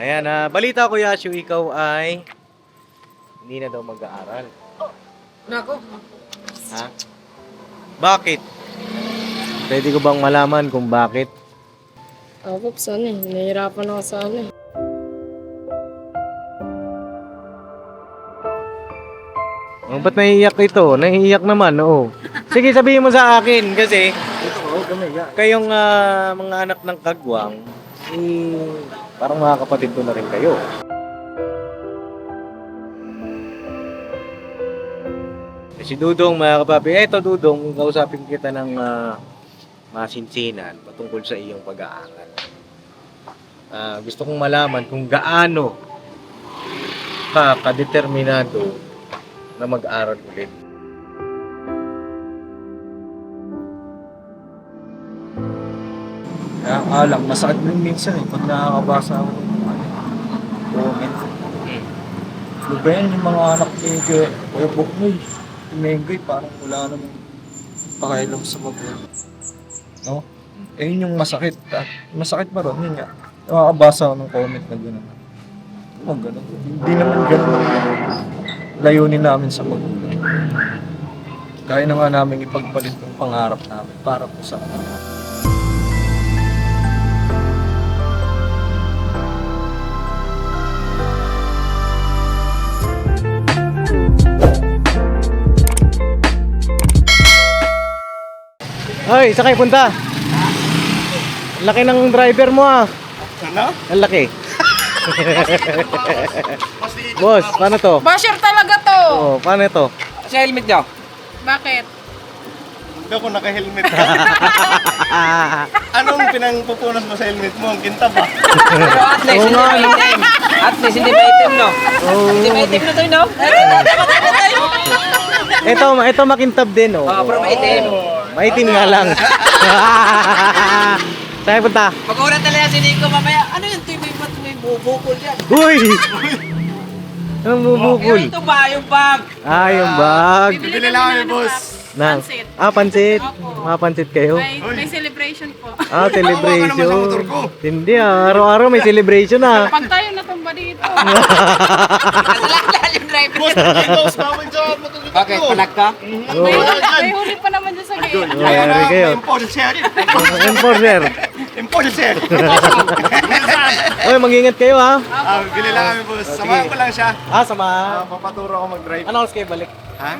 Ayan, balita ko Yashu, ikaw ay hindi na daw mag-aaral. Nako. Ha? Bakit? Pwede ko bang malaman kung bakit? Ako, sana eh. Nahihirapan ako sa ano eh. Oh, ba't naiiyak ito? Naiiyak naman, oo. Sige, sabihin mo sa akin kasi kayong mga anak ng kagwang, parang mga kapatid ko na rin kayo. Si Dudong, mga kapapi, eto Dudong, kausapin kita ng masinsinan patungkol sa iyong pag-aaral. Gusto kong malaman kung gaano ka kadeterminado na mag-aral ulit. Kaya alam, masakit din minsan pag nakakabasa ako ng comment. Ano ba yan, yung mga anak ni Kuya Buknoy, Mengay, parang wala namang pakailam sa magulang. No? Yun yung masakit. Masakit pa ron, yun nga. Nakakabasa ako ng comment na gano'n. Gano'n. Hindi naman gano'n layunin namin sa magulang. Kaya na nga namin ipagpalit ng pangarap namin para po sa kanila. Hoy, sakay punta. Laki ng driver mo Ano? Ang laki. Boss, paano to? Basher talaga to! Oh, paano to? Sa helmet niyo? Bakit? Hindi ako naka-helmet ka. Anong pinangpupunas mo sa helmet mo? Ang kinta ba? Pero at least, Oo hindi nga, ba no? itim? At least, hindi ba itim, no? Hindi ba itim na to, no? Ito makintab din, oh. Pero may itim. Maitim nga lang. Saan punta? Pag-ulat talaga si Nico mamaya, ano yun? May bubukol dyan. Uy! Anong bubukol? Ito ba, yung bag? Yung bag. Bibili lang kami, boss. Na. Pansit. Pansit. Opo. Mga pansit kayo? May celebration po. Celebration. naman sa motor ko. Hindi araw-araw may celebration Pag tayo natumba dito. Nasalakla yung driver. Boss, bawal sa motor ko. Bakit? Palag ka? May huli pa naman dyan sa gate. Mayari kayo. Enforcer. Enforcer. Enforcer. Oy, mag-ingat kayo ha. Bili lang kami, boss. Samahan ko lang siya. Sama. Papaturo ako mag-drive. Ano oras kayo balik? Ha?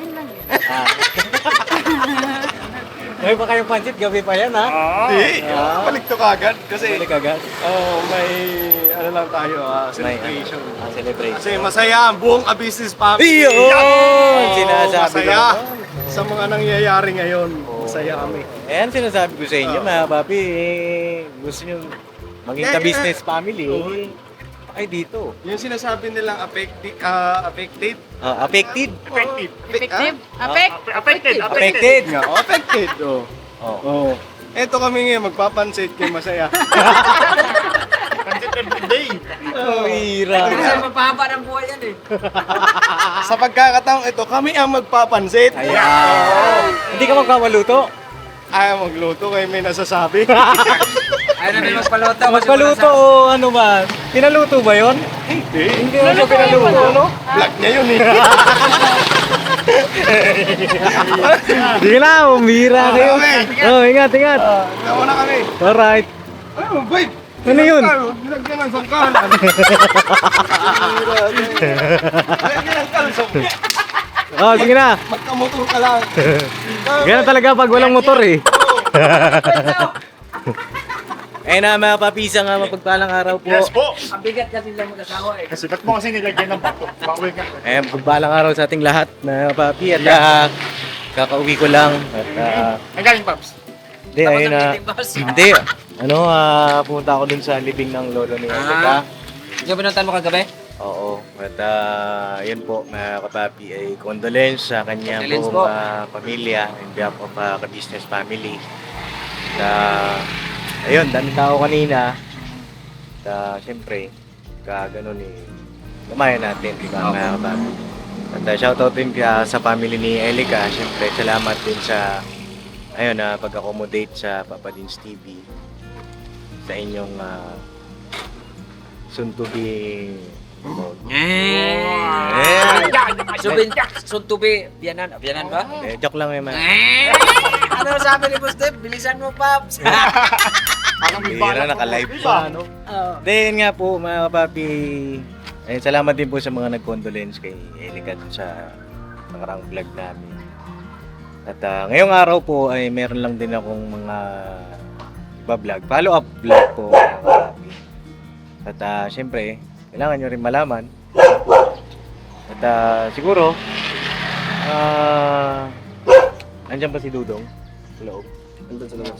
May pa kayong pansit, gabi pa yan ha? Hindi. Balik to kagad. Kasi, Balik agad. may ano lang tayo, celebration. Celebration. Kasi masaya ang buong business family. Iyon! Sinasabi ko. Masaya sa mga nangyayari ngayon. Masaya kami. Ayan sinasabi ko sa inyo mga papi. Gusto nyo maging ka-business family. Ay dito. Yung sinasabi nilang affected. Affected? Affected. Effective? Affected. Affected. Nga, affected. Oh. Oh. Eto kami ngayon, magpapansit kay Masaya. Pansit every day. Oh, hira. Kasi mapahaba ng buhay yan eh. Sa pagkakataong ito, kami ang magpapansit. Ayan. Hindi ka magkamaluto? Ayaw magluto kayo may nasasabi. Ayaw na may magpaluto. Magpaluto o ano ba? Pinaluto ba yon? Hindi. Hindi na siya pinaluto, no? Vlog niya yun eh. Sige na, umira kayo. Oh, ingat. Gawa na kami. Alright. Ay, wait. Ano yun? Nilagyan ng sangkalan. Nilagyan ng kalsong. Oh, sige na. Magkamotor ka lang. Ganyan talaga pag walang motor eh. Ayun na mga papisa nga, mapagpalang araw po. Yes po. Ang bigat kasi lang mag-asawa eh. Kasi ba't mo kasi nilagyan ng bato? Bawal ka. Ayun, mapagpalang araw sa ating lahat na papi. At kakauwi ko lang. At Ang galing, Paps. hindi, Tapos ayun ang na. meeting, boss. Hindi. Pumunta ako dun sa libing ng lolo ni Erika. Yung pinuntan mo kagabi? Oo. At yun po, mga kapapi, ay condolence sa kanyang Condolence buong po. pamilya in behalf of ka-business family. Ayun, dami tao kanina. Siyempre, ganun lumayan natin, di ba, mga kapapi. At shoutout din sa family ni Elika. Siyempre, salamat din sa pag-accommodate sa Papa Dins TV sa inyong soon to be... Soon to be, biyanan ba? Joke lang naman. Ano sabi ni Boss Dave? Bilisan mo, Paps. Bira, naka-live pa, no? Then nga po, mga kapapi, salamat din po sa mga nag-condolence kay Elika dun sa nakarang vlog namin. At ngayong araw po ay meron lang din akong mga iba-vlog, follow-up vlog po, mga kapapi. At syempre, kailangan nyo rin malaman. At siguro, andyan pa si Dudong sa loob. Andun sa loob.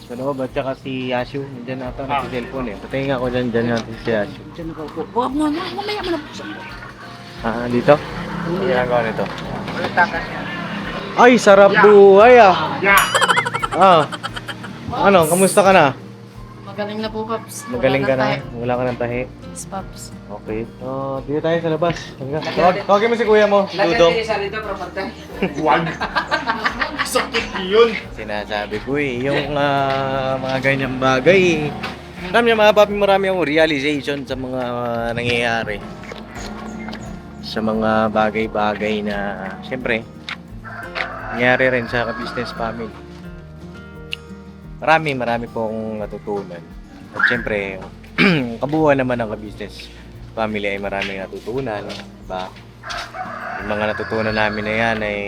Sa loob at saka si Yashu, nandiyan nata, nag-cellphone eh. Patayin ako dyan natin si Yashu. Huwag mo, mamaya mo na. Dito? Ano ginagawa nito? Ay, sarap buhay Ano, kamusta ka na? Magaling na po, Pops. Magaling ka Wala na? Wala ka ng tahi? Yes, Pops. Okay. Dito tayo sa labas. Tawagin mo si kuya mo, Dudong. Isa rito, pero pantay. Sinasabi ko yung mga ganyang bagay. Alam niyo mga papi, marami akong realization sa mga nangyayari. Sa mga bagay-bagay na, siyempre, nangyari rin sa business family. Marami po akong natutunan. At siyempre, kabuuan naman ng business family ay maraming natutunan. Diba? Yung mga natutunan namin na yan ay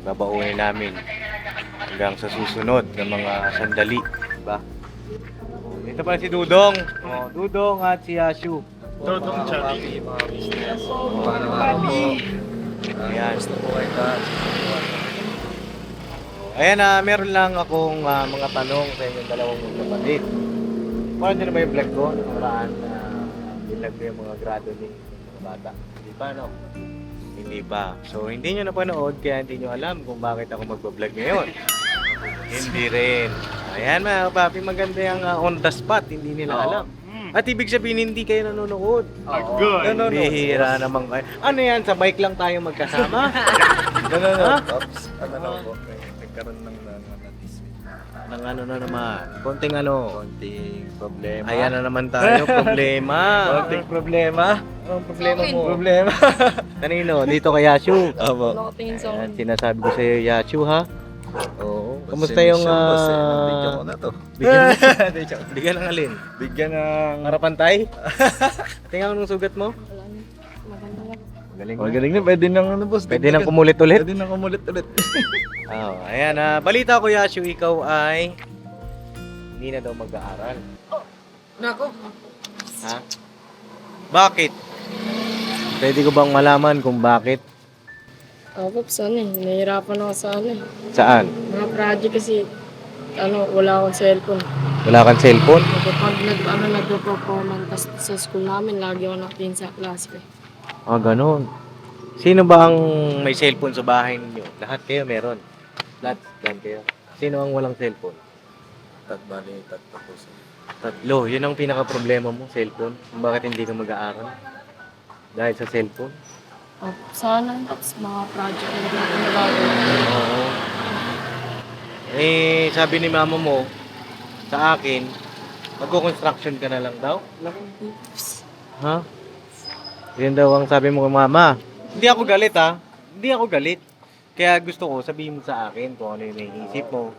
babaunin namin hanggang sa susunod ng mga sandali. Diba? Dito pa si Dudong. Dudong at si Yashu. Dudong Chari. Mga business. Paano Ayan. Gusto po kayo lahat. Ayan meron lang akong mga tanong sa inyong dalawang magkapatid. Paano nyo na ba yung vlog ko? Nakaraan na vlog ko yung mga grado ni mga bata. Hindi pa, no? Hindi pa. So, hindi nyo napanood kaya hindi nyo alam kung bakit ako magbablog ngayon. Hindi rin. Ayan mga papi, maganda yung on the spot. Hindi nila alam. At ibig sabihin, hindi kayo nanonood. Good. Bihira naman kayo. Ano yan? Sa bike lang tayo magkasama? Nanonood, Pops. Ano po? Nagkaroon ng Nang ano na naman. Konting konting problema. Ayan na naman tayo, problema. Konting problema. Anong problema mo? Problema. Kanino? Dito kay Yashu. Opo. Wala ko tingin sa Ayan, akin. sinasabi ko sa'yo, Yashu, ha? Oo. Kamusta yung... Bigyan ko na to. Bigyan ng alin? Bigyan ng... Harapan tayo? Tingnan mo nung sugat mo. Wala na. Maganda lang. Magaling. Magaling na. Pwede nang ano, boss. Pwede nang kumulit ulit. Pwede nang kumulit ulit. Ayan, balita ko, Yashu, ikaw ay... Hindi na daw mag-aaral. Nako. Ha? Bakit? Pwede ko bang malaman kung bakit? Pops, nahihirapan ako sa Saan? mga project kasi, wala akong cellphone. Wala kang cellphone? Kapag nagpo-performance sa school namin, lagi ako nakitin sa klase ko. Ganun. Sino ba ang may cellphone sa bahay ninyo? Lahat kayo meron. Lahat kayo. Sino ang walang cellphone? Tatlo po sir. Tatlo. Yun ang pinaka-problema mo, cellphone. Kung bakit hindi ka mag-aaral? Dahil sa cellphone? Sana, Pops, mga project na nagagawa. Oo. Sabi ni mama mo, sa akin, magko-construction ka na lang daw? Ha? Yan daw ang sabi mo kay mama. Hindi ako galit, ha? Hindi ako galit. Kaya gusto ko sabihin mo sa akin kung ano yung naiisip mo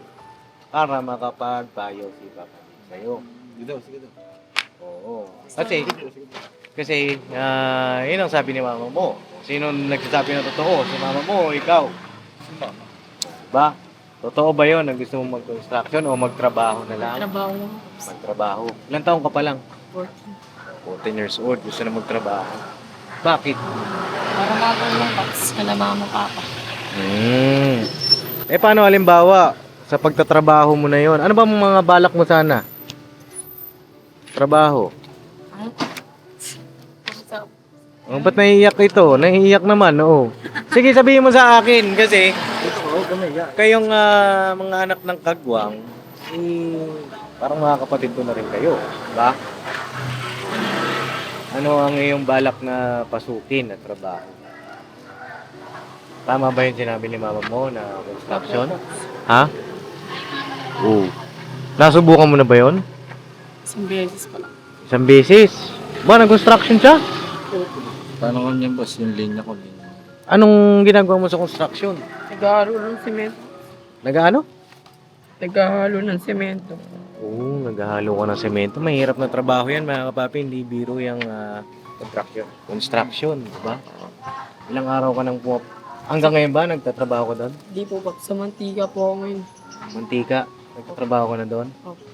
para makapagpayo si Papa sa'yo. Sige daw. Oo. Kasi yun ang sabi ni mama mo. Sino nagsasabi ng totoo? Si mama mo o ikaw? Ba? Totoo ba yun na gusto mong mag-construction o magtrabaho na lang? Trabaho mo, Pops. Magtrabaho. Ilang taong ka pa lang? 14. 14 years old. Gusto na magtrabaho. Bakit? Para makatulong, Pops, kala mama, papa. Paano halimbawa sa pagtatrabaho mo na yon? Ano ba mga balak mo sana? Trabaho. Ba't naiiyak ito? Naiiyak naman, oo. Sige, sabihin mo sa akin kasi kayong mga anak ng kagwang, parang mga kapatid ko na rin kayo, ba? Ano ang iyong balak na pasukin na trabaho? Tama ba yung sinabi ni mama mo na construction? Ha? Oo. Nasubukan mo na ba yon? Isang beses pa lang. Isang beses. Ba, nag-construction siya? Paano ko niyan, boss? Yung linya ko, linya. Anong ginagawa mo sa construction? Naghahalo ng semento. Nag-ano? Naghahalo ng semento. Oo, naghahalo ka ng semento. Mahirap na trabaho yan, mga kapapi. Hindi biro yung construction, di ba? Ilang araw ka nang po. Hanggang ngayon ba, nagtatrabaho ka doon? Di po ba, sa mantika po ako ngayon. Mantika, nagtatrabaho ka na doon? Opo.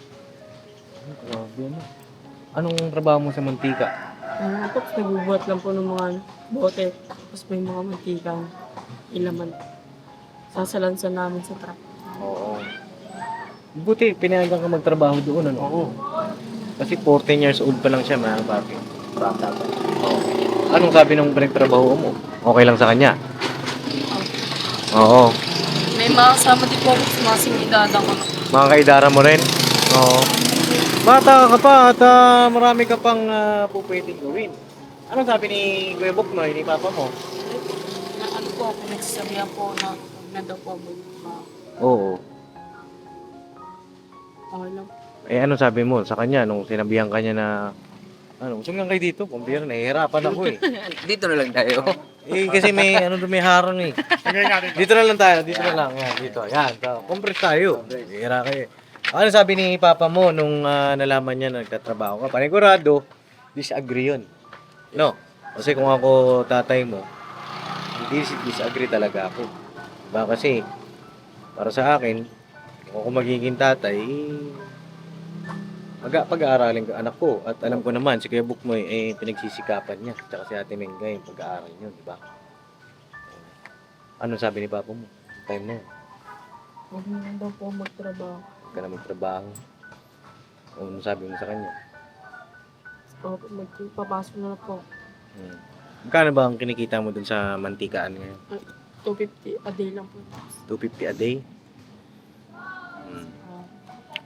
Grabe ano. Anong trabaho mo sa mantika? Tapos nagbubuhat lang po ng mga bote. Tapos may mga mantikang ilaman. Sasalansan namin sa truck. Oo. Buti, pinayagan ka magtrabaho doon, ano? Oo. Kasi 14 years old pa lang siya, mga kapapi. Bata pa. Oo. Anong sabi ng pinagtrabaho mo? Okay lang sa kanya? Oo. May mga kasama din po ako sa mga singidada ko. Mga kaidara mo rin? Oo. Bata ka pa at marami ka pang po pwedeng gawin. Anong sabi ni Kuya Buknoy, ni Papa mo? Na ano po, pinagsasabihan po na huwag na daw po Oo. okay lang. Eh ano sabi mo sa kanya nung sinabihan kanya na usog lang kayo dito, kumbira, nahihirapan ako eh. Dito na lang tayo. Eh kasi may may harang eh. Dito na lang tayo, dito na lang. Yan, dito. Yan, compress tayo. Hira kayo. Ano sabi ni Papa mo nung nalaman niya na nagtatrabaho ka? Panigurado, disagree yun. No? Kasi kung ako tatay mo, hindi disagree talaga ako. Diba kasi, para sa akin, kung ako magiging tatay, pag-aaralin ko anak ko. At alam ko naman, si Kuya Bukmoy, pinagsisikapan niya. Tsaka si Ate Menga, yung pag-aaral niyo, di ba? Ano sabi ni Papa mo? Time na yun. Huwag na daw po magtrabaho. Huwag ka na magtrabaho. Ano sabi mo sa kanya? Magpapasok na po. Magkano ba ang kinikita mo dun sa mantikaan ngayon? 250 a day lang po. 250 a day?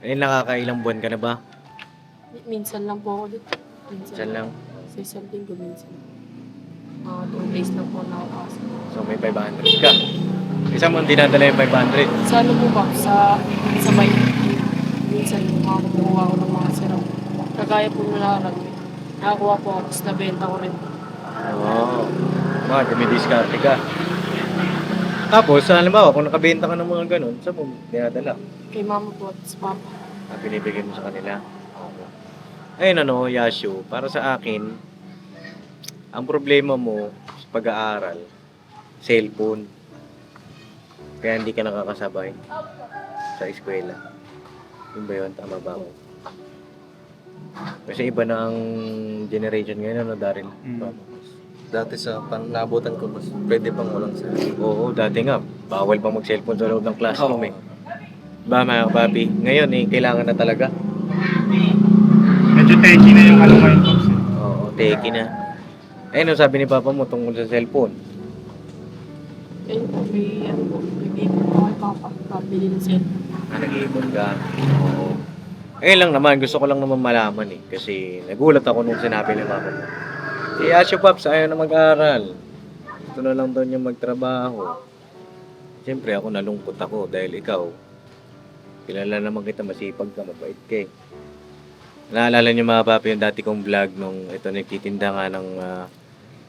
Nakakailang buwan ka na ba? Minsan lang po ako dito. Minsan lang. Sa isang linggo minsan. 2 days lang po nakapasok. So may 500 ka. Isang mo dinadala yung 500. Sa ano po ba? Sa bike. Minsan makakuha ko ng mga siraw. Kagaya po nalarag. Nakakuha po ako, tapos nabenta ko rin. Oo. Mga dumidiskarte ka. Tapos, halimbawa, kung nakabenta ka ng mga ganun, saan mo dinadala? Kay mama po at sa papa. Binibigay mo sa kanila. Ayun ano, Yashu, para sa akin, ang problema mo sa pag-aaral, cellphone. Kaya hindi ka nakakasabay sa eskwela. Yun ba yun? Tama ba ako? Kasi iba na ang generation ngayon, ano, Daryl? Dati sa panabutan ko, boss, pwede pang walang sa. Oo, dati nga, bawal pang mag-cellphone sa loob ng classroom eh. Ba mga kapapi? Ngayon eh, kailangan na talaga. Medyo techy na yung ano ngayon, Pops. Oo, teki na. Ayun, sabi ni Papa mo tungkol sa cellphone. Eh, may ano po, may bibig po kay papa. Pabili ng cellphone. Nag-iipon ka. Oo. Ayun lang naman, gusto ko lang naman malaman eh. Kasi nagulat ako nung sinabi ni Papa mo. Si Asyo Paps, ayaw na mag-aral. Gusto na lang daw niya magtrabaho. Siyempre ako nalungkot ako dahil ikaw, kilala naman kita, masipag ka, mabait ka eh. Naalala niyo mga papi yung dati kong vlog nung ito nagtitinda nga ng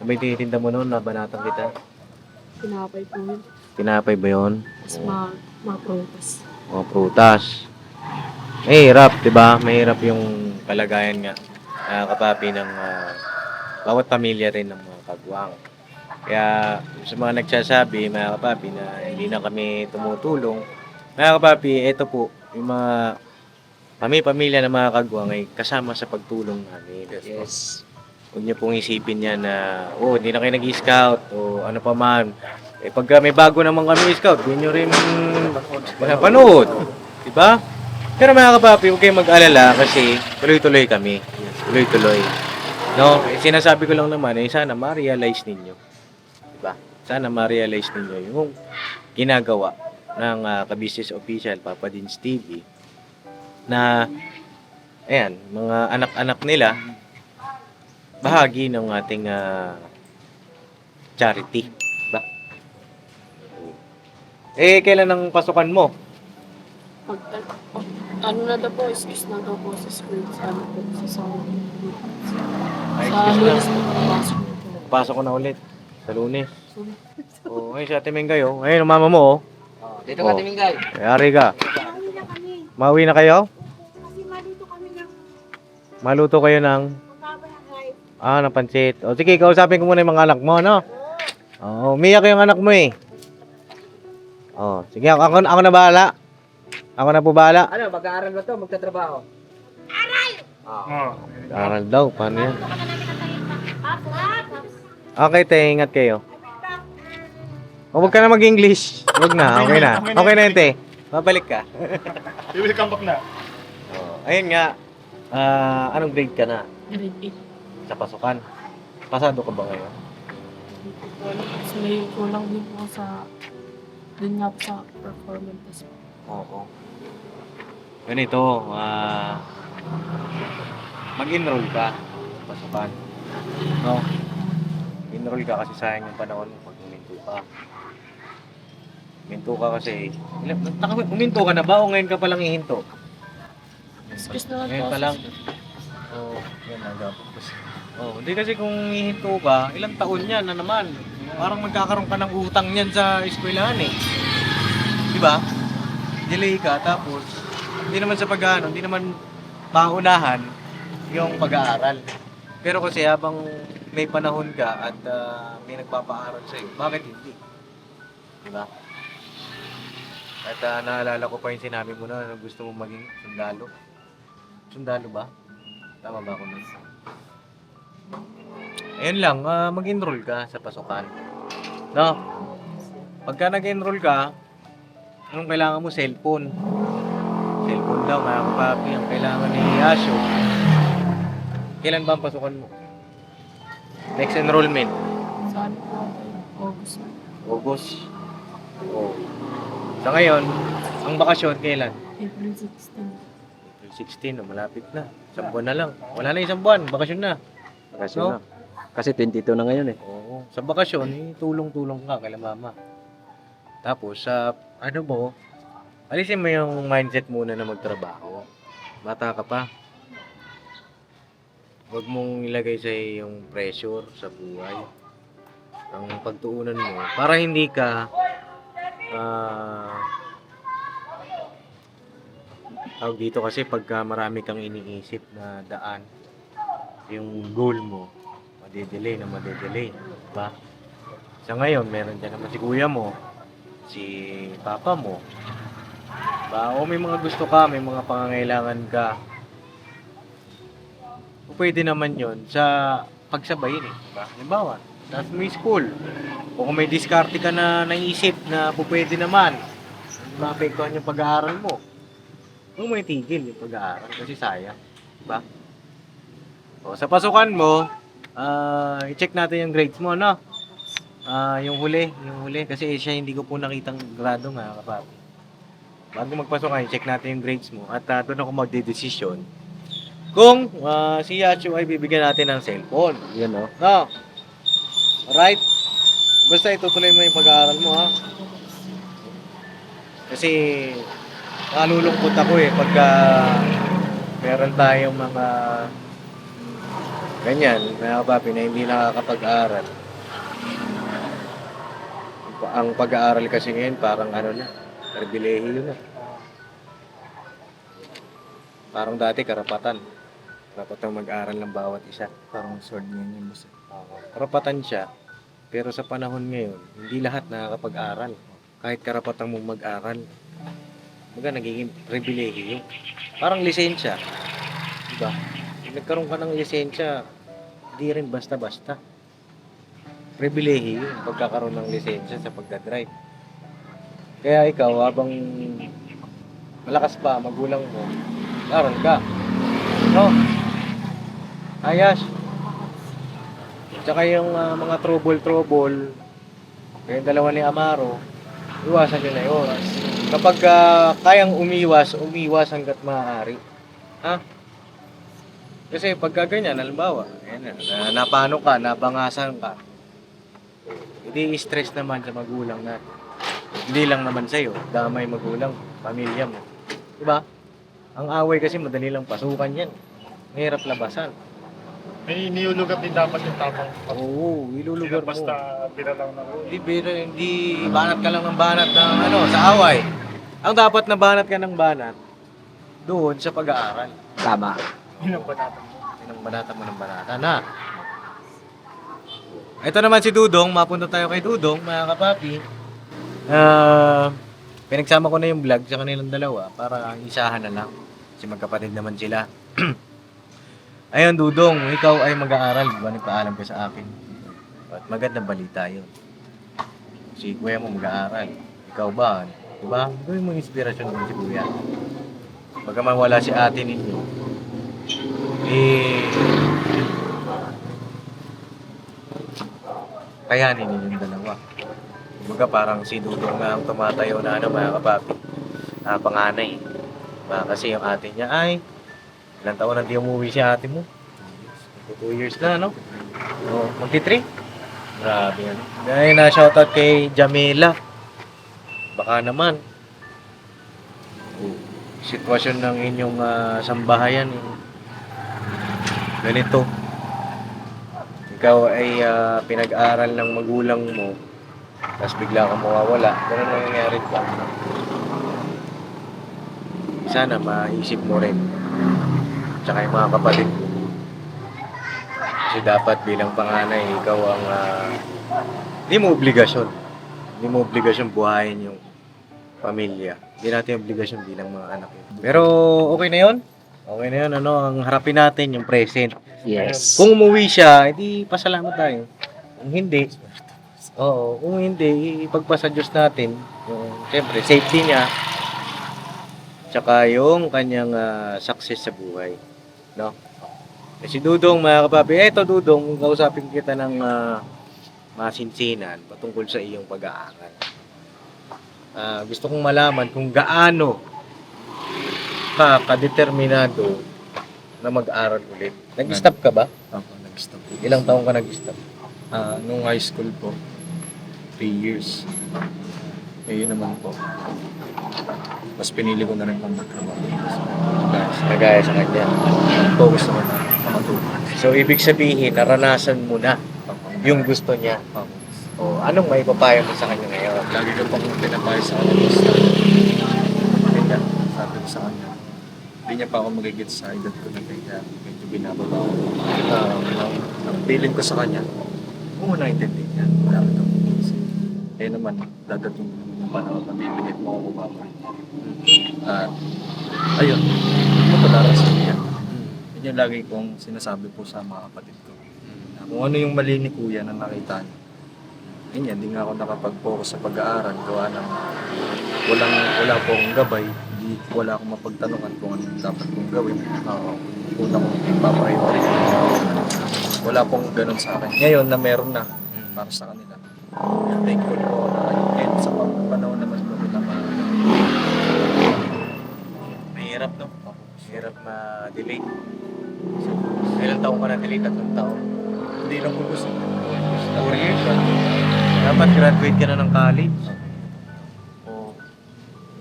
may tinitinda mo noon, nabanatan kita. Pinapay po yun. Tinapay ba yun? Tapos mga prutas. Mga prutas. Mahirap, diba? Mahirap yung kalagayan nga kapapi ng bawat pamilya rin ng mga kagwang. Kaya sa mga nagsasabi, mga kapapi, na hindi na kami tumutulong, mga kapapi, ito po, yung mga pamilya ng mga kagwang ay kasama sa pagtulong namin. Yes. Huwag niyo pong isipin yan na, hindi na kayo nag-scout o ano pa man. Eh pagka may bago naman kami scout, hindi nyo rin mapanood. Diba? Pero mga kapapi, huwag kayong mag-alala kasi tuloy-tuloy kami. Tuloy-tuloy. No? Sinasabi ko lang naman, sana ma-realize ninyo. Diba? Sana ma-realize ninyo yung ginagawa ng ka-business official, Papa Dins TV, na, ayan, mga anak-anak nila, bahagi ng ating charity. Diba? Eh, kailan ang pasukan mo? Ano na daw po, excuse na daw po sa school. Sa ano po, sa Ay, sa excuse na. Lunes po, pasok na po. Pasok ko na ulit. Sa Lunes. So, Oh, ay, si Ate Mengay, oh. Ayun, ang mama mo, oh. Dito ka, Timingay. Yari ka. Pauwi na kami. Mauwi na kayo? Kasi maluto kami ng Maluto kayo ng, mababahay. ng pansit. O, sige, kausapin ko muna yung mga anak mo, no? Oo, umiyak yung anak mo, eh. Oh, sige, ako na bahala. Ako na po bahala. Ano, mag-aaral ba to? Magtatrabaho? Aral daw, paano yan? Okay, te, ingat kayo. O, huwag ka na mag-English. Huwag na, okay na. Okay na yun, te. Mabalik ka. We will come back na. Oh, ayun nga. Anong grade ka na grade 8. sa pasukan? Pasado ka ba ngayon? Kasi may kulang din po sa din nga po sa performance. Oo. Ganito, mag-enroll ka sa pasukan. No? Enroll ka kasi sayang yung panahon mo pag huminto ka. Huminto ka kasi, huminto ka na ba o ngayon ka palang ihinto? Excuse na lang Ngayon po. pa lang. Oo, yan nagapos. Oh, hindi kasi kung ihinto ka, ilang taon yan na naman. Parang magkakaroon ka ng utang niyan sa eskwelahan eh. Di ba? Delay ka, tapos hindi naman sa pag-ano, hindi naman paunahan yung pag-aaral. Pero kasi habang may panahon ka at may nagpapaaral sa'yo, bakit hindi? Di ba? At naalala ko pa yung sinabi mo na gusto mo maging sundalo. Sundalo ba? Tama ba ako nun? Ayun lang, mag-enroll ka sa pasukan. No? Pagka nag-enroll ka, anong kailangan mo? Cellphone. Cellphone daw, mga kapapi, ang kailangan ni Asyo. Kailan ba ang pasukan mo? Next enrollment? Sa ano po, August. August. Oh. Sa ngayon, ang bakasyon kailan? April 16. April 16, malapit na. Isang buwan na lang. Wala na isang buwan, bakasyon na. Bakasyon No? na. Kasi 22 na ngayon eh. Oo. Sa bakasyon, tulong-tulong ka kay mama. Tapos, sa ano mo, alisin mo yung mindset muna na magtrabaho. Bata ka pa. Huwag mong ilagay sa yung pressure sa buhay. Ang pagtuunan mo, para hindi ka tawag dito kasi pagka marami kang iniisip na daan, yung goal mo, madedelay. Diba? Sa ngayon, meron dyan naman si kuya mo, si papa mo. Diba? O may mga gusto ka, may mga pangangailangan ka. O pwede naman yon sa pagsabayin eh. Diba? Halimbawa, nasa may school. O kung may diskarte ka na naisip na pwede naman, maapektuhan yung pag-aaral mo. Huwag mo itigil yung pag-aaral kasi sayang. Diba? O, sa pasukan mo, i-check natin yung grades mo, no? Yung huli kasi siya hindi ko po nakitang grado nga kapapi. Bago magpasok kayo, check natin yung grades mo at doon ako magde-desisyon kung si Yacho ay bibigyan natin ng cellphone. Yan o. No? Alright? Basta itutuloy mo yung pag-aaral mo, ha? Kasi nalulungkot ako eh pagka meron tayong mga ganyan, mga kapapi na hindi nakakapag-aral. Ang pag-aaral kasi ngayon parang ano na, pribilehiyo na. Parang dati karapatan. Karapatan mag-aral ng bawat isa. Parang sword ngayon yung boss. Karapatan siya, pero sa panahon ngayon, hindi lahat nakakapag-aral. Kahit karapatan mong mag-aral. Baga nagiging pribilehiyo. Parang lisensya. Diba? Kung nagkaroon ka ng lisensya, hindi rin basta-basta. Pribilehiyo yung pagkakaroon ng lisensya sa pagdadrive. Kaya ikaw, habang malakas pa, magulang mo, aral ka. No? Ayas. Tsaka yung mga trouble, kayong dalawa ni Amaro, iwasan nyo na yun. Kapag kayang umiwas hanggat maaari. Ha? Kasi pagka ganyan, halimbawa, napano ka, nabangasan ka, hindi stress naman sa magulang natin. Hindi lang naman sa'yo, damay magulang, pamilya mo. Diba? Ang away kasi madali lang pasukan yan. Mahirap labasan. May niyulugat din dapat yung tamang Oo, ilulugar mo. pila lang na Hindi banat ka lang ng banat ng sa away. Ang dapat na banat ka ng banat doon sa pag-aaral. Tama. Ilang ba natin? Ng banata mo ng banata na. Ito naman si Dudong, mapunta tayo kay Dudong, mga kapapi. Pinagsama ko na yung vlog sa kanilang dalawa para isahan na lang. Kasi magkapatid naman sila. Ayun, Dudong, ikaw ay mag-aaral. Diba, nagpaalam ka sa akin. At magandang balita yun. Si kuya mo mag-aaral. Ikaw ba? Diba? Gawin mo inspirasyon mo si kuya. Pagka mawala si ate ninyo, kayanin ninyo yung dalawa. Kumbaga parang si Dudong nga ang tumatayo na mga kapapi. Panganay. Kasi yung ate niya ay ilang taon na di umuwi si ate mo. 2 years na, no? Magti-3? Grabe yan. Dahil na shoutout kay Jamila. Baka naman. Sitwasyon ng inyong sambahayan. Ganito. Ikaw ay pinag-aral ng magulang mo, tapos bigla kang mawawala. Ganun ang nangyayari ba? Sana maisip mo rin. Tsaka yung mga kapatid mo. Kasi dapat bilang panganay, ikaw ang hindi mo obligasyon buhayin yung pamilya. Hindi natin obligasyon bilang mga anak yun. Pero okay na yun? Okay na yun, ang harapin natin yung present. Yes. Kung umuwi siya, edi pasalamat tayo. Kung hindi, kung hindi, ipagpasa Diyos natin yung, siyempre, safety niya, tsaka yung kanyang success sa buhay. No? Si Dudong, mga kapapi, eto Dudong, kausapin kita ng masinsinan patungkol sa iyong pag-aaral. Gusto kong malaman kung gaano ka kadeterminado na mag-aral ulit. Nag-stop ka ba? Ako, nag-stop. Ilang taong ka nag-stop? Nung high school po, 3 years. Yun naman po. Mas pinili ko na rin pang magtrabaho. Nagaya sa kanya. Focus naman na matutunan. So, ibig sabihin, naranasan mo na yung gusto niya. O, anong may papayo mo sa kanya ngayon? Lagi ko pang pinapayo sa kanya. Kaya, sabi ko sa kanya, hindi niya pa ako magigit sa edad ko na kaya medyo binababa ako. Ang feeling ko sa kanya, kung mo naintindi niya, wala ka kang mag-iisip. Kaya naman, dadating yung panahon na bibigit mo ako bumaba. At, ayun, hindi mo palarasan niya. Yun yung lagi kong sinasabi po sa mga kapatid ko. Na kung ano yung mali ni kuya na nakita niya, yun yan, hindi nga ako nakapag-focus sa pag-aaral. Gawa ng wala pong gabay, wala akong mapagtanungan kung ano yung dapat kong gawin. Una kong ipapriority. Wala pong ganun sa akin. Ngayon na meron na para sa kanila. Thankful po na ngayon sa panahon naman po nila Mahirap, no? Mahirap ma-delay. So, ilang taong ka na-delay? 3 taon. hindi lang po gusto. 4 years. Dapat graduate ka na ng college.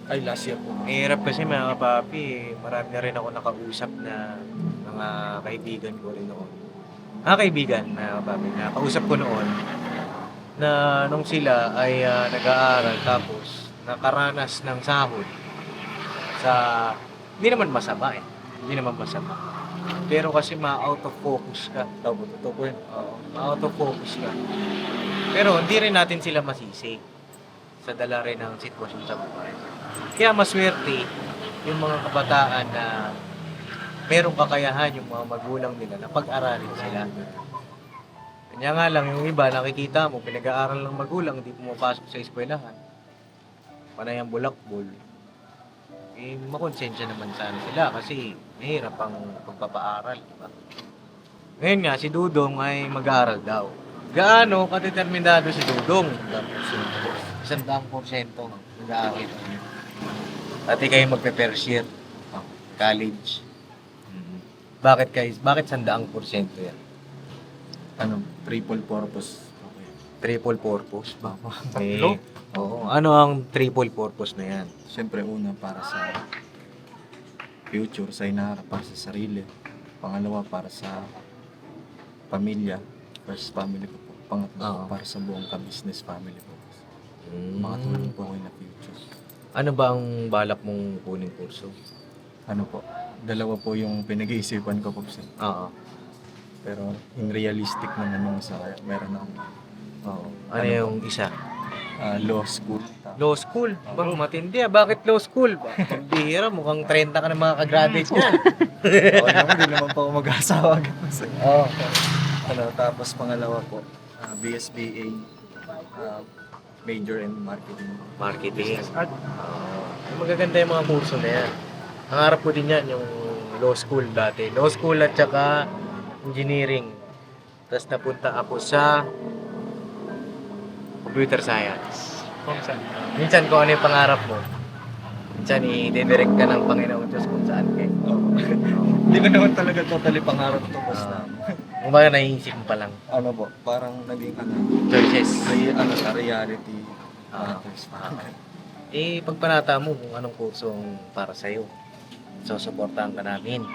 Ay, last year po. Mahirap kasi mga kapapi, marami na rin ako nakausap na mga kaibigan ko rin noon. Kaibigan mga kapapi, nakausap ko noon na nung sila ay nag-aaral tapos nakaranas ng sahod sa, hindi naman masama hindi naman masama. Pero kasi ma-out of focus ka. Totoo po yun. Ma-out of focus ka. Pero hindi rin natin sila masisi sa dala rin ng sitwasyon sa buhay. Kaya maswerte yung mga kabataan na merong kakayahan yung mga magulang nila na pag-aralin sila. Kanya nga lang yung iba, nakikita mo, pinag-aaral ng magulang, hindi pumapasok sa eskwelahan. Panay ang bulakbol. Makonsensya naman sana sila kasi mahirap ang pagpapaaral. Diba? Ngayon nga, si Dudong ay mag-aaral daw. Gaano kadeterminado si Dudong? 100% mag-aaral. Dati kayo magpe-first year, college. Bakit 100% yan? Triple purpose. Okay. Triple purpose ba? Oo. Ano ang triple purpose na yan? Siyempre una para sa future sa hinaharap para sa sarili. Pangalawa, para sa pamilya. First family ko po. Pangatlo, Oo. para sa buong ka-business family ko. Mm. Makatulong po ko in the future. Ano ba ang balak mong kuning kurso? Ano po, dalawa po yung pinag-iisipan ko po sir. Oo. Pero in realistic naman yung sa meron akong Oo. Ano yung isa? law school. Law school? Ba, matindi ah. Bakit law school? Ang bihira, mukhang 30 ka ng mga ka-graduate niyan. Okay naman, hindi naman po ako mag-asawa. Oo. Tapos pangalawa po, BSBA, major in marketing. Marketing. Magaganda yung mga kurso na yan. Nangarap ko din yan, yung law school dati. Law school at saka engineering. Tapos napunta ako sa computer science. Minsan kung ano yung pangarap mo, minsan i-direct ka ng Panginoon Diyos kung saan kayo. Hindi ko naman talaga totally pangarap to basta. Kung baka naiisip mo pa lang. Ano po, parang naging Choices. sa reality. Pagpanata mo kung anong kurso ang para sa'yo. So, supportahan ka namin.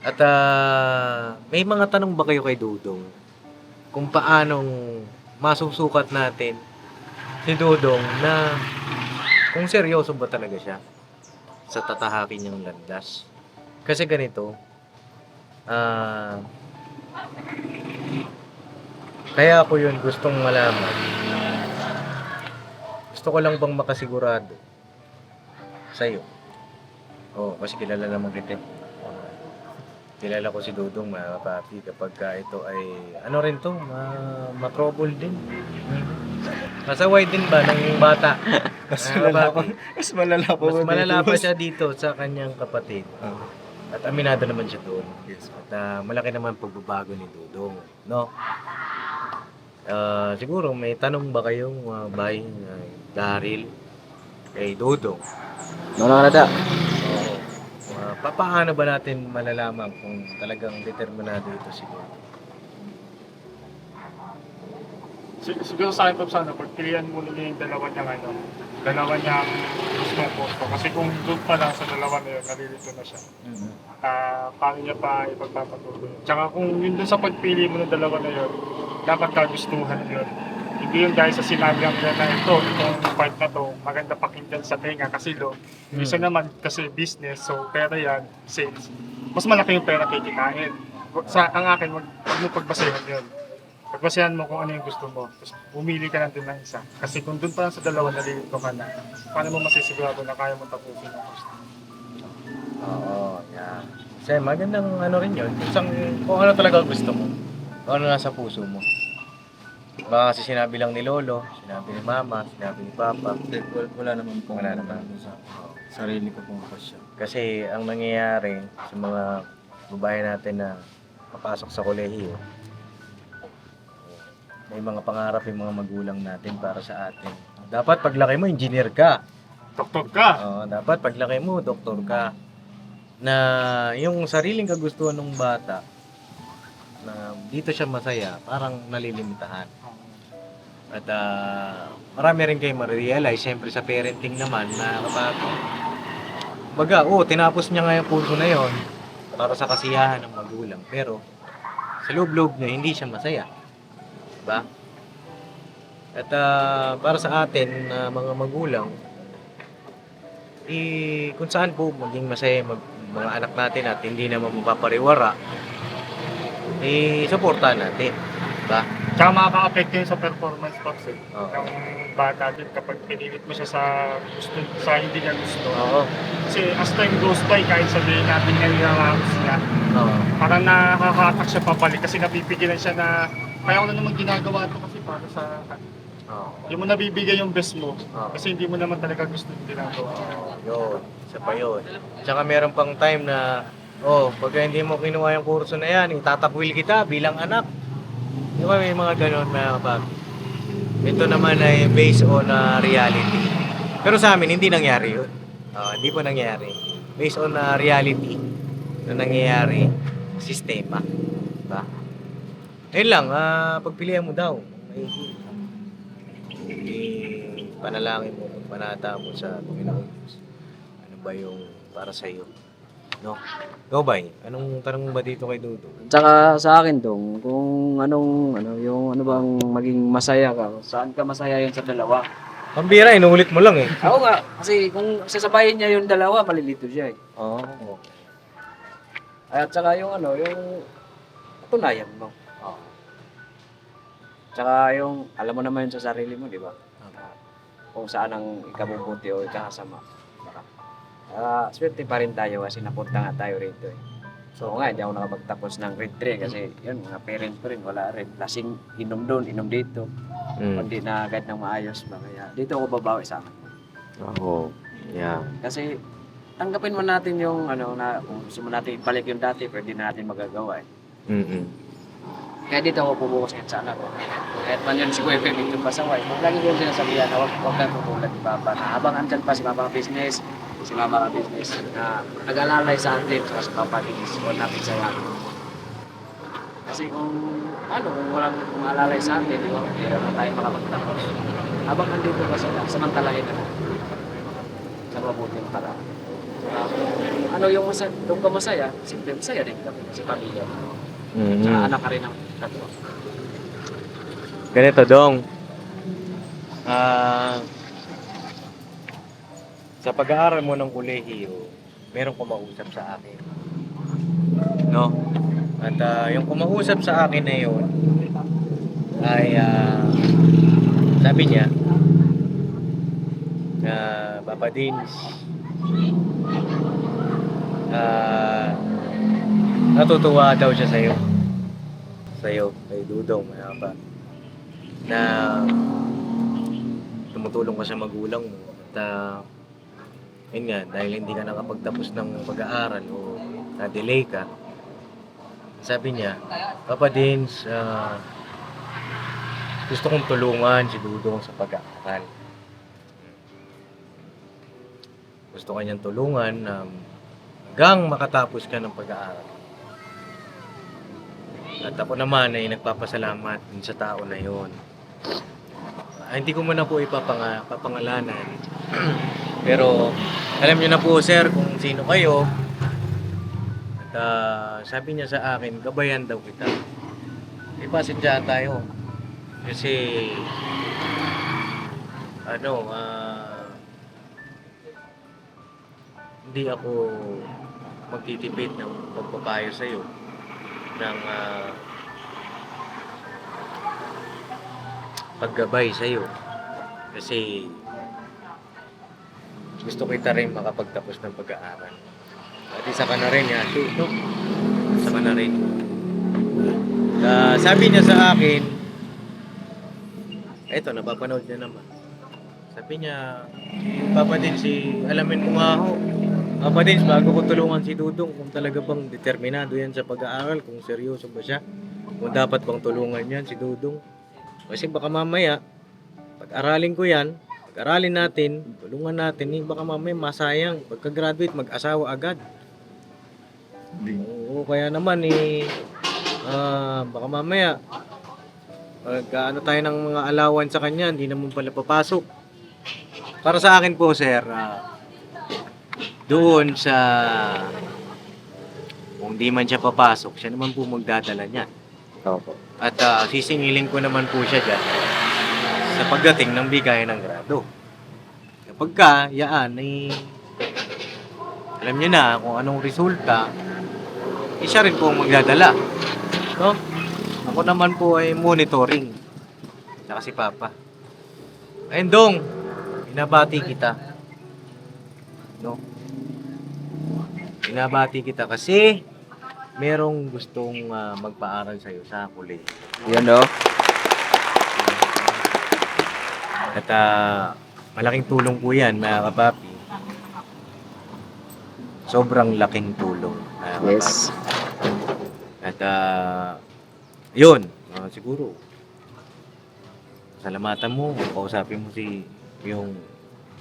At may mga tanong ba kayo kay Dudong? Kung paanong masusukat natin si Dudong na kung seryoso ba talaga siya sa tatahakin niyang landas. Kasi ganito, kaya ako yun gustong malaman. Gusto ko lang bang makasigurado sa'yo. Kasi kilala naman kita. Kilala ko si Dudong, mga papi, kapag ito ay, ano rin to, ma-trouble din. Masaway din ba ng bata? Mas Mga malala papi. Mas malala po. Mas malala pa siya dito sa kanyang kapatid. At aminado naman siya doon. Yes. At malaki naman pagbabago ni Dudong, no? Siguro may tanong ba kayong bay Daryl kay Dudong? Nono ka na da. Paano ba natin malalaman kung talagang determinado ito si Dudong? Siguro sa akin po sana, pagpilian mo nila yung dalawa niyang gustong kurso. Kasi kung doon pa lang sa dalawa na yun, nalilito na siya. Paano niya pa ipagpapatuloy. Tsaka kung yun doon sa pagpili mo ng dalawa na yun, dapat kagustuhan yun. Hindi yun dahil sa sinabi ang na itong part na to, maganda pakinggan sa tenga kasi isa naman kasi business, so pera yan, sales. Mas malaki yung pera kikitain. Ang akin, wag mo pagbasayan yun. Pagbasayan mo kung ano yung gusto mo. Tapos pumili ka lang din ng isa. Kasi kung doon pa lang sa dalawa nalilito ka na, paano mo masisigurado na kaya mo tapusin ang gusto? Yeah. Kasi magandang ano rin yun. Kung ano talaga gusto mo. Kung ano nasa puso mo. Baka kasi sinabi lang ni Lolo, sinabi ni Mama, sinabi ni Papa. Wala naman po. Wala naman. Sa sarili ko pong pasya. Kasi ang nangyayari sa mga babae natin na papasok sa kolehiyo, may mga pangarap yung mga magulang natin para sa atin. Dapat paglaki mo, engineer ka. Doktor ka! Dapat paglaki mo, doktor ka. Na yung sariling kagustuhan ng bata, na dito siya masaya, parang nalilimitahan. At marami rin kayo ma-realize, siyempre sa parenting naman, na kapag tinapos niya nga yung kurso na yon para sa kasiyahan ng magulang. Pero sa loob-loob niya, hindi siya masaya. Diba? At para sa atin, mga magulang, kung saan po maging masaya mga anak natin at hindi naman mapapariwara, supportahan natin. Diba? Tsaka makaka-affect yun sa performance box Oo. ng bata din kapag pinilit mo siya sa hindi niya gusto. Oo. Kasi as time goes by, kahit sabihin natin nga nilalaos niya, Oo. parang nakakatak siya papalik kasi napipigilan siya na kaya ko na naman ginagawa ito kasi para sa Oo. hindi mo nabibigay yung best mo Oo. kasi hindi mo naman talaga gusto yung ginagawa. Yun. Isa pa yun. Tsaka meron pang time na, pag hindi mo kinuha yung kurso na yan, itatakwil kita bilang anak. Di ba may mga ganon mga kapag? Ito naman ay based on reality. Pero sa amin, hindi nangyari yun. Hindi po nangyari. Based on reality na nangyayari, sistema. Diba? Ayun lang, pagpilihan mo daw. Panalangin mo, panata mo sa Panginoon Diyos. Ano ba yung para sa iyo? No? Ikaw ba? Anong tanong mo ba dito kay Dudong? Tsaka sa akin dong, kung yung ano bang maging masaya ka, saan ka masaya yun sa dalawa? Pambira, inuulit mo lang eh. Ako nga, kasi kung sasabayin niya yung dalawa, malilito siya eh. Oo. At saka yung yung patunayan mo. Tsaka yung, alam mo naman yun sa sarili mo, di ba? Kung saan ang ikabubuti o ikakasama. Swerte pa rin tayo kasi napunta nga tayo rito eh. So nga, hindi ako nakapagtapos ng grade 3 kasi yun, mga parents ko rin, wala rin. Lasing, inom doon, inom dito. Hindi na agad ng maayos ba. Kaya dito ako babawi sa akin. Oo. Yeah. Kasi tanggapin mo natin yung na kung gusto mo natin ibalik yung dati, pwede na natin magagawa eh. Mm-mm. Kaya dito ako pubukas kahit sa anak ko. Kahit man yun si Kuya Pem yung pasaway. Lagi ko yung sinasabihan na huwag kang tutulad ni Papa. Na habang andyan pa si Papa business, si Mama ka business, na nag-alalay sa atin, saka si Papa business, huwag natin sayangin. Kasi kung kung walang alalay sa atin, di ba? Hindi naman tayo makapagtapos. Habang andito pa sila, samantalahin na sa mabuting paraan. Yung doon ka masaya, simple masaya din kami sa pamilya mo. Tsaka anak ka rin ang tatlo. Ganito, Dong. Sa pag-aaral mo ng kolehiyo, merong kumausap sa akin. No? At yung kumausap sa akin na yun, ay sabi niya, Papa Dins, natutuwa daw siya sa'yo, kay Dudong, na tumutulong ka sa magulang mo at yun nga, dahil hindi ka nakapagtapos ng pag-aaral o na-delay ka, sabi niya, Papa Dins, gusto kong tulungan si Dudong sa pag-aaral. Gusto kanyang tulungan hanggang makatapos ka ng pag-aaral. At ako naman ay nagpapasalamat din sa tao na yon. Hindi ko muna po papangalanan. Pero alam niyo na po sir kung sino kayo. At sabi niya sa akin, gabayan daw kita. Ipasadya tayo. Kasi hindi ako magtitipid ng pagpapayo sa'yo ng paggabay sa'yo kasi gusto kita rin makapagtapos ng pag-aaral at isa ka na rin yan no? Isa ka na rin sabi niya sa akin eto napapanood niya naman sabi niya Papa din alamin mo nga ho Papa Dins, bago ko tulungan si Dudong kung talaga bang determinado yan sa pag-aaral, kung seryoso ba siya, kung dapat bang tulungan yan si Dudong. Kasi baka mamaya, pag-aralin ko yan, pag-aralin natin, tulungan natin, baka mamaya masayang, pagka-graduate, mag-asawa agad. Oo, kaya naman baka mamaya, pag tayo ng mga alawan sa kanya, hindi naman pala papasok. Para sa akin po, sir, doon sa kung di man siya papasok, siya naman po magdadala niya. Opo. At sisingilin ko naman po siya dyan sa pagdating ng bigay ng grado. Kapag yaan alam niyo na kung anong resulta, siya rin po magdadala. No? Ako naman po ay monitoring. Saka si Papa. Ayun Dong, binabati kita. No? Binabati kita kasi merong gustong magpaaral sa'yo sa college. Yan no? At malaking tulong po yan, mga kapapi. Sobrang laking tulong, mga kapapi. Yes. At yun, siguro, salamatan mo, kausapin mo yung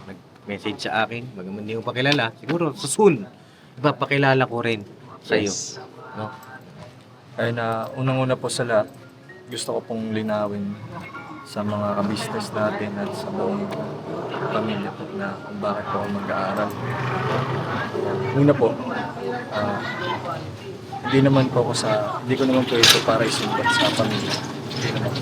nag-message sa akin, bagaman hindi mo pa kilala, siguro sa soon, ipapakilala ko rin sa iyo. Yes. No? Ay na unang-una po sa lahat, gusto ko pong linawin sa mga ka-business natin at sa buong pamilya po na kung bakit po ako mag-aaral. Una po, hindi ko naman po ito para isumbat sa pamilya. Hindi naman.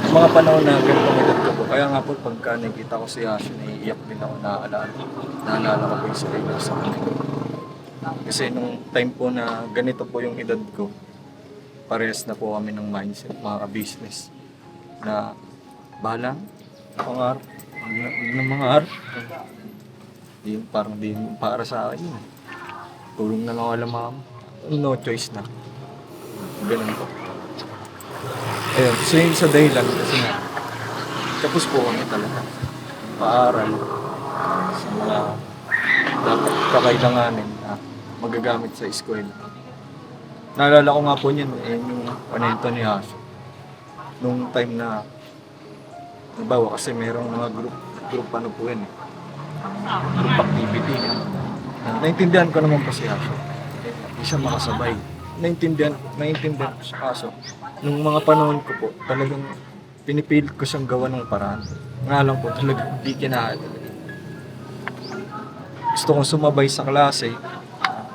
Mga panahon na ganitong edad ko po, kaya nga po pagka nakikita ko si Ashley, naiiyak din ako, naalala ko po yung sarili ko sa kanila. Kasi nung time po na ganito po yung edad ko, parehas na po kami ng mindset, mga ka-business, na bahala, pangarap, huwag na mangarap. Parang di para sa akin yun. Tulong na lang wala mama. No choice na. Ganun po. Ayun, so yung sa dahilan kasi nga, tapos po kami talaga. Paaral sa mga dapat kakailanganin na magagamit sa eskwela. Naalala ko nga po niyan, yung panento ni Haso. Nung time na, nabawa kasi merong mga group ano po yun group activity. Naintindihan ko naman po si Haso. Hindi siya makasabay. Naintindihan ko siya. Kaso, nung mga panahon ko po, talagang pinipilit ko siyang gawa ng paraan. Nga lang po talaga, hindi kinahal. Gusto kong sumabay sa klase,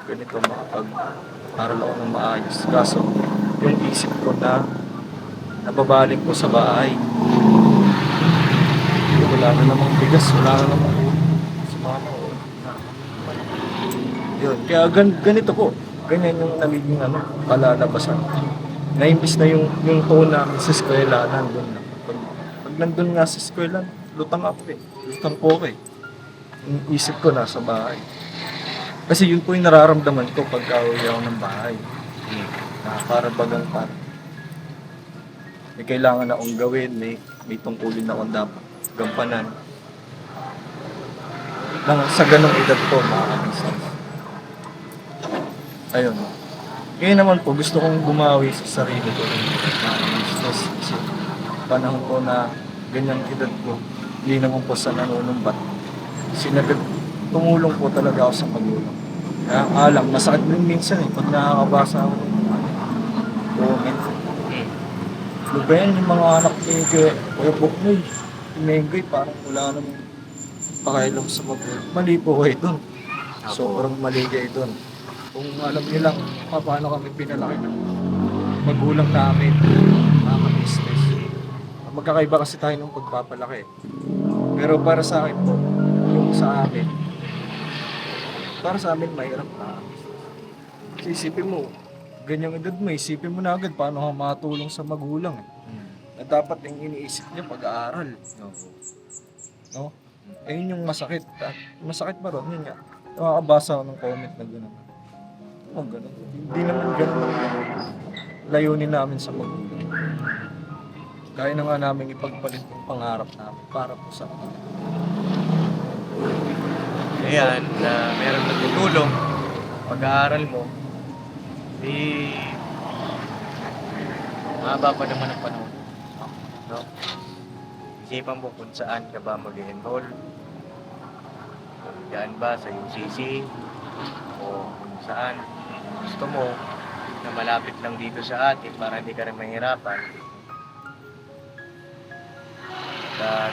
ganito makapag-aral ako ng maayos. Kaso, yung isip ko na nababalik ko sa bahay. Wala na namang bigas, wala na namang sa mama ko. Yun, kaya ganito po. Ganyan yung nagiging palalabasan. Naimbis na yung tone namin sa eskwela, nandun na. Pag nandun nga sa eskwela, lutang ako eh. Lutang po ako eh. Yung isip ko nasa bahay. Kasi yun po yung nararamdaman ko pagka uwi ako ng bahay. Na para bagang may kailangan akong gawin, may tungkulin akong dapat gampanan. Sa ganong edad ko, mga kamisang. Ayun. Ngayon naman po, gusto kong bumawi sa sarili ko ng business. Kasi panahon ko na ganyang edad ko, hindi naman po sa nanunumbat. Tumulong po talaga ako sa magulang. Kaya alam, masakit din minsan pag nakakabasa ako ng comment. Ano ba yan, yung mga anak ni Kuya Buknoy, Mengay, parang wala namang pakailam sa magulang. Mali po kayo dun. Sobrang mali kayo dun. Kung alam niyo lang paano kami pinalaki ng magulang namin, mga business. Magkakaiba kasi tayo ng pagpapalaki. Pero para sa akin po, yung sa amin mahirap na. Kasi isipin mo, ganyang edad mo, isipin mo na agad paano ka makatulong sa magulang. Na dapat yung iniisip niya pag-aaral. No? Ayun yung masakit. Masakit pa ron, yun nga. Nakakabasa ako ng comment na gano'n. Ganun. Hindi naman ganun layunin namin sa magulang. Kaya na nga namin ipagpalit yung pangarap namin para po sa kanila. Ayan, meron nagtutulong. Pag-aaral mo, mahaba pa naman ang panahon. No? Isipan mo kung saan ka ba mag-enroll. Diyan ba sa UCC o kung saan gusto mo na malapit lang dito sa atin para hindi ka rin mahirapan.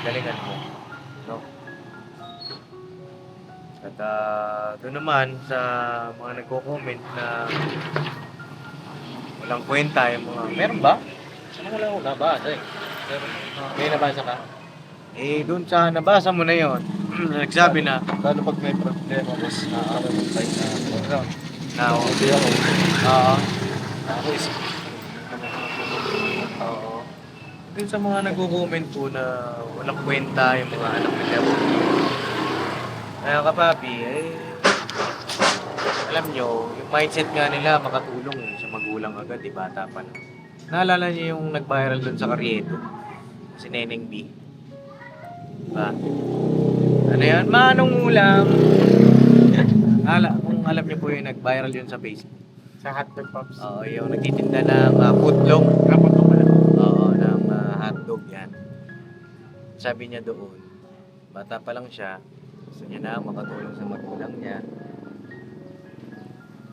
Galingan mo. No? At doon naman sa mga nagko-comment na walang kwenta yung mga... Meron ba? Saan wala akong nabasa eh? May nabasa ka? Doon sa nabasa mo na yon, nagsabi na... Lalo pag may problema, mas nakakaroon ng time na Hindi ako. Oo. Oo. Doon sa mga nagko-comment po na walang kwenta yung mga anak nila. Kaya kapapi, alam nyo, yung mindset nga nila makatulong sa magulang agad, di bata pa na. Naalala niyo yung nag-viral doon sa Carriedo? Si Neneng B. Diba? Ano yan? Manong ulam! Kung alam niyo po yung nag-viral yun sa Facebook. Sa hotdog pops. Oo, yung nagtitinda ng footlong. Oo, ng hotdog yan. Sabi niya doon, bata pa lang siya, gusto niya na makatulong sa magulang niya.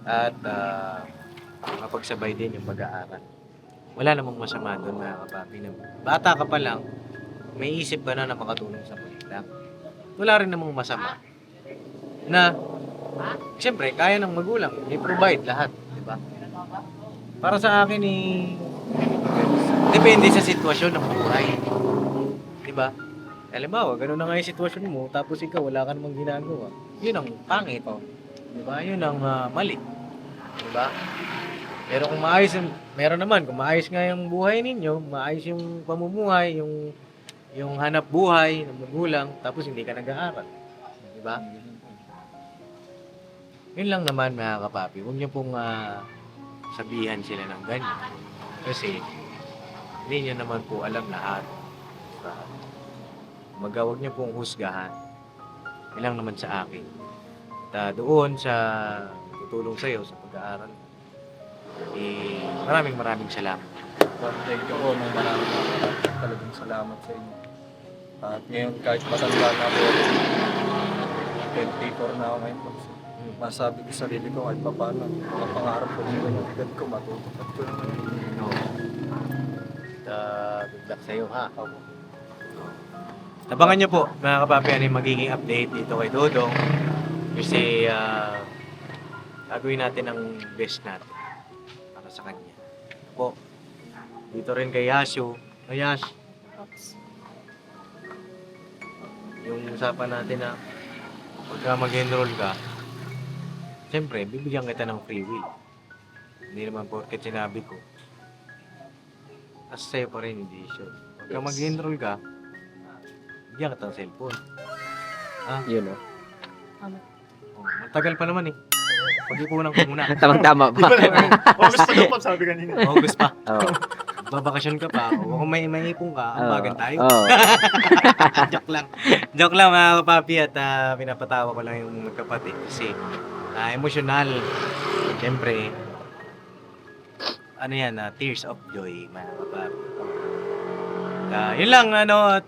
At mapagsabay din yung pag-aaral. wala namang masama doon mga kapapi. Na bata ka pa lang, may isip ka na makatulong sa kanila. Wala rin namang masama na siyempre, kaya ng magulang, i-provide lahat, di ba? Para sa akin, depende sa sitwasyon ng buhay. Di ba? Halimbawa, ganun na nga yung sitwasyon mo, tapos ikaw, wala ka namang ginagawa. Yun ang pangit. Di ba? Yun ang mali. Di ba? Pero kung maayos, meron naman, kung maayos nga yung buhay ninyo, maayos yung pamumuhay, yung hanap buhay ng magulang, tapos hindi ka nag-aaral. Di ba? Yun lang naman mga kapapi. Huwag niyo pong sabihan sila ng ganyan. Kasi hindi niyo naman po alam lahat. Diba? Huwag niyo pong husgahan. Yun lang naman sa akin. At doon sa tutulong sa'yo sa pag-aaral, maraming salamat. Thank you po ng maraming talagang salamat sa inyo. At ngayon kahit matanda na ako, 24 na ako ngayon po. Masabi ko sa sarili ko kahit pa paano, mga pangarap ko nila ng edad ko, matutupad ko naman yun. No. Good luck sa'yo ha. Tabangan niyo po mga kapapi ano yung magiging update dito kay Dodong. Kasi gagawin natin ang best natin para sa kanya. Po, dito rin kay Yasio. Yash, yung usapan natin na pagka mag-enroll ka, siyempre, bibigyan kita ng free will. Hindi naman porket sinabi ko. As sa'yo pa rin yung decision. Pagka mag-enroll ka, bigyan kita ng cellphone. Yun o. Matagal pa naman eh. Pag-ipunan ko muna. Tamang-tama pa. August pa daw pa, sabi kanina. August pa. Oo. Babakasyon ka pa. O kung may ipon ka, ambagan tayo. Oo. Joke lang. Joke lang mga kapapi at pinapatawa ko lang yung magkapatid kasi emosyonal. Siyempre, ano yan, tears of joy mga kapapi. Yun lang at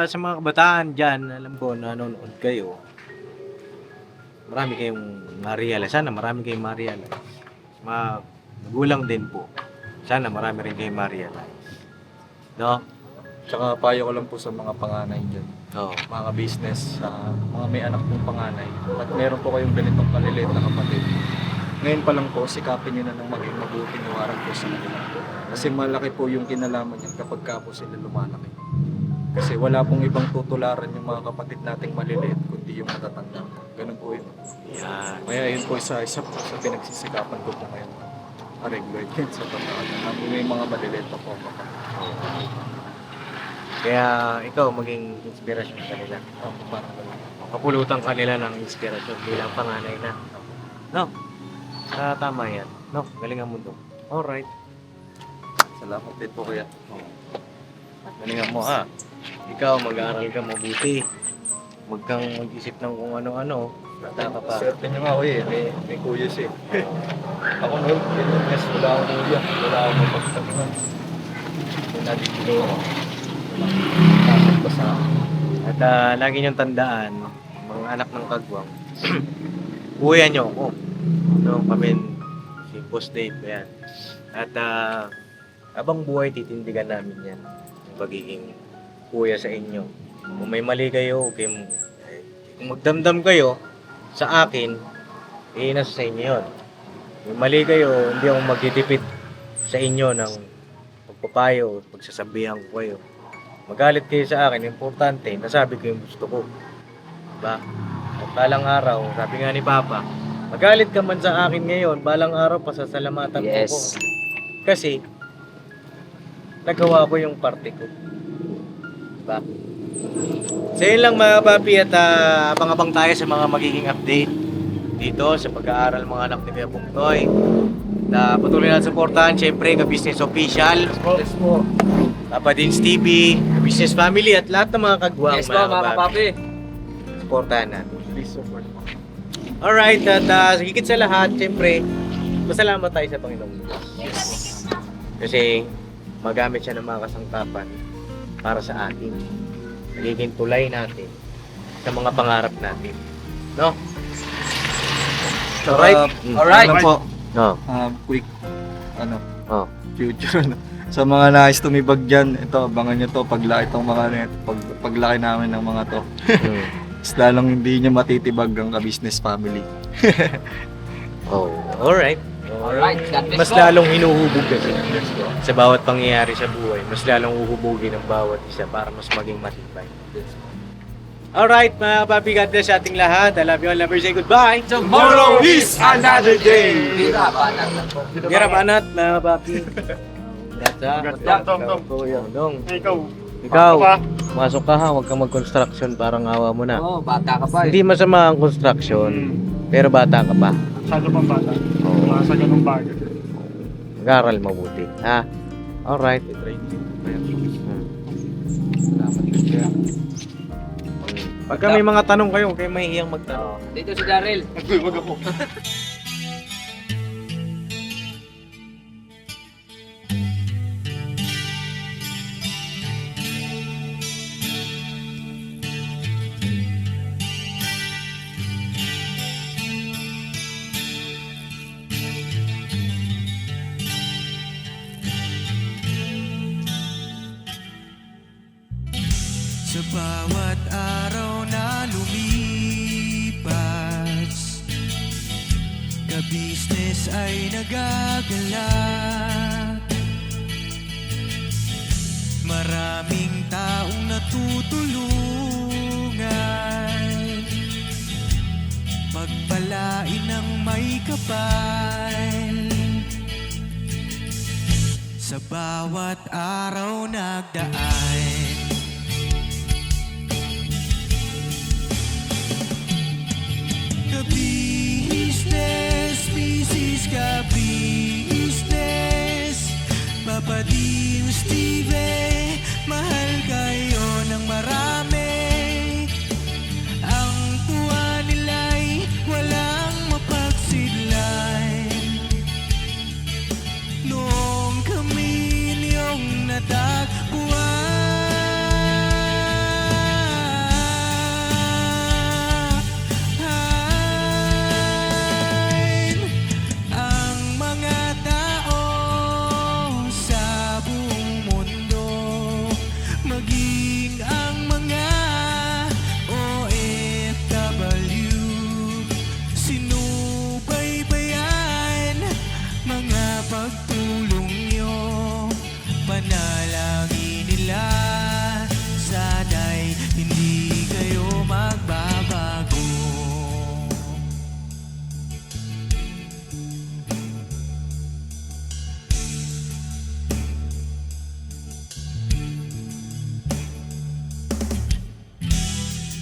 sa mga kabataan dyan, alam ko nanonood kayo. Marami kayong ma-realize. Sana marami kayong ma-realize. Mga magulang din po. Sana marami rin kayong ma-realize. No? Tsaka payo ko lang po sa mga panganay dyan, Oo. mga business, mga may anak pong panganay. At meron po kayong ganitong kaliliit na kapatid. Ngayon pa lang po, sikapin nyo na ng maging mabuting iwaran po sa kanila. Kasi malaki po yung kinalaman yan kapag ka po sila lumalaki. Kasi wala pong ibang tutularan yung mga kapatid nating maliliit, kundi yung matatanda. Ganun po yun. Yan. Kaya yun po isa po sa pinagsisikapan ko po ngayon. Regulate yun sa pagkakataon. May mga maliliit pa po. Kaya ikaw maging inspirasyon sa kanila. Parang ganun. Kapulutan kanila ng inspirasyon bilang panganay na. No? Tama yan. No? Galingan mo doon. Alright. Salamat din po kuya. Galingan mo ha. Ikaw mag-aaral ka mabuti. Huwag kang mag-isip ng kung ano-ano. Bata ka pa. Swerte nyo nga kuya, may kuya siya. Ako noon, yes, wala akong kuya. Wala akong mapagtatingan. Yung nandito ako. Takot pa sa akin. At lagi niyong tandaan, mga anak ng kagwang, kuya niyo ako. No, kami, si Boss Dave, yan. At habang buhay, titindigan namin yan. Yung pagiging kuya sa inyo. Kung may mali kayo, kung magdamdam kayo sa akin, nasa sa inyo yun. Kung mali kayo, hindi ako magtitipid sa inyo ng pagpapayo, pagsasabihan ko kayo. Magalit kayo sa akin, importante, nasabi ko yung gusto ko. Diba? At balang araw, sabi nga ni Papa, magalit ka man sa akin ngayon, balang araw pasasalamatan mo ko. Yes. Kasi, nagawa ko yung parte ko. Diba? So yun lang mga papi at abang-abang tayo sa mga magiging update dito sa pag-aaral mga anak ni Kuya Bungtoy. Patuloy natin supportahan, syempre, ka-business official. Yes po. Papa Dins TV, business family at lahat ng mga kagwang Yes po, mga kapapi. supportahan natin. Please support. Alright, at higit sa lahat, syempre, masalamat tayo sa Panginoon Diyos. Yes. Kasi magamit siya ng mga kasangkapan para sa atin. Nagiging tulay natin sa mga pangarap natin. No? Alright? Alright. Ano po? No. Quick, Oh. future. Sa mga nais tumibag dyan, ito, abangan nyo to, paglaki tong mga net, paglaki namin ng mga to. Mas lalong hindi nyo matitibag ang ka-business family. Oh, alright. Alright, God bless Mas po. lalong hinuhubog kasi sa bawat pangyayari sa buhay. Mas lalong uhubugin ng bawat isa para mas maging matibay. Alright, mga papi, God bless sa ating lahat. I love you all. Never say goodbye. Tomorrow is another day! Bira, banat lang po. Kira panat, mga papi. Gata. Dong. Dong. Ikaw. Ikaw, Ano ba? masok ka ha. Huwag kang mag-construction. Parang awa mo na. Oo, bata ka pa eh. Hindi masama ang construction. Pero bata ka pa. Masyado pang bata. Mga sa ganung bagay. Mag-aral mabuti. Ha? Alright. Pagka may mga tanong kayo, huwag kayong mahihiyang magtanong. Dito si Daryl. Nagbiwag ako. Sa bawat araw na lumipas, ka-business ay nagagalak. Maraming taong natutulungan, pagpalain ng may kapal. Sa bawat araw nagdaan, ka-business, business ka-business, Papa Dio, Steve, mahal kayo ng marami. Ang tuwa nila'y walang mapagsidlan. Noong kami niyong natagpuan, ang mga tao sa buong mundo, maging ang mga OFW, sinubaybayan mga pagtulong nyo, panalangin nila, sana'y hindi kayo magbabago.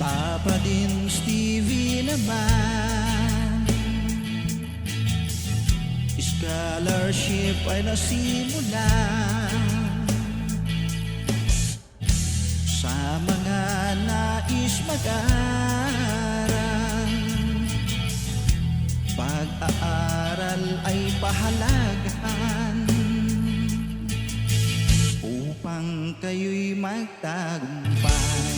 Papa din Stevie naman, scholarship ay nasimula sa mga nais mag-aral. Pag-aaral ay pahalagahan upang kayo'y magtagumpay.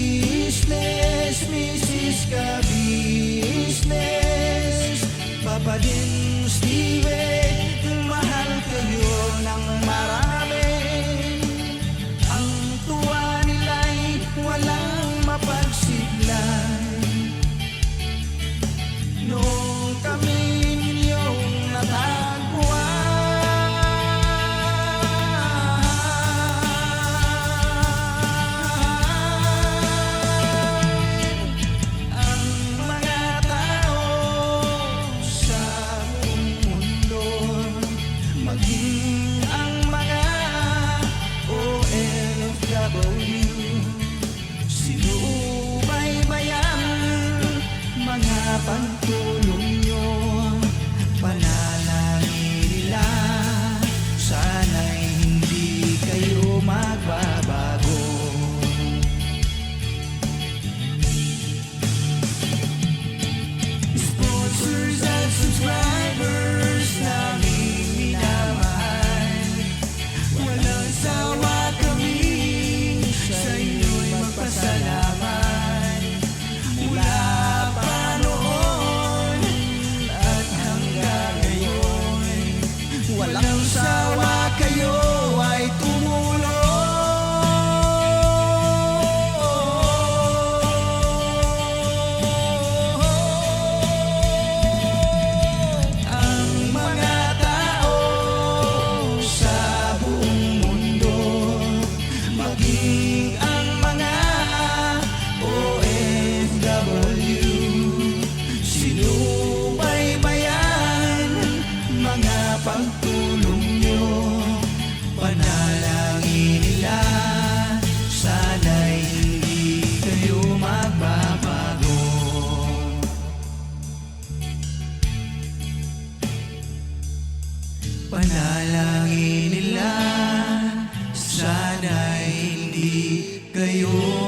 Ka-business, Mrs. Ka-business, Papa din Steve, mahal kayo ng marami. Ang tuwa nila'y walang mapagsiglan. Noong kami ninyong natagpuan, ang mga tao sa buong mundo, Panalangin nila sana'y hindi kayo